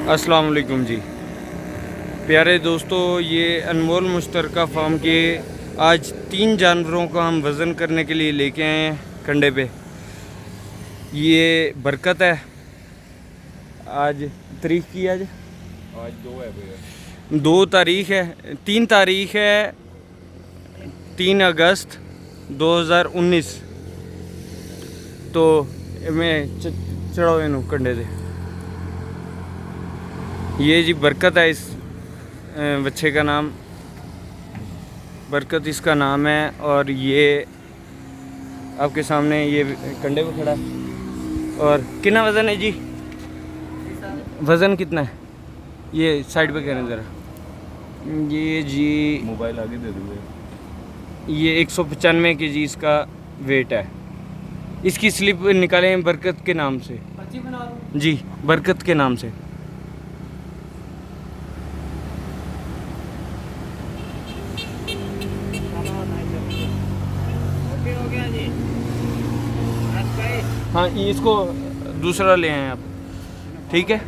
अस्सलाम वालेकुम जी। प्यारे दोस्तों, ये अनमोल मुश्तरका फार्म के आज 3 जानवरों का हम वज़न करने के लिए लेके आए हैं कंडे पे। ये बरकत है। आज तारीख की आज 2 है भैया। 2 तारीख है, 3 तारीख है, 3 अगस्त 2019। तो मैं चढ़ाओ इनू कंडे दे। ये जी बरकत है, इस बच्चे का नाम बरकत इसका नाम है। और ये आपके सामने ये कंडे पे खड़ा है। और कितना वज़न है जी? वज़न कितना है? ये साइड पे करें ज़रा। ये जी मोबाइल आगे दे दूँगे। ये 195 के जी इसका वेट है। इसकी स्लिप निकालें बरकत के नाम से जी, बरकत के नाम से। हाँ, ये इसको दूसरा ले आए आप, ठीक है।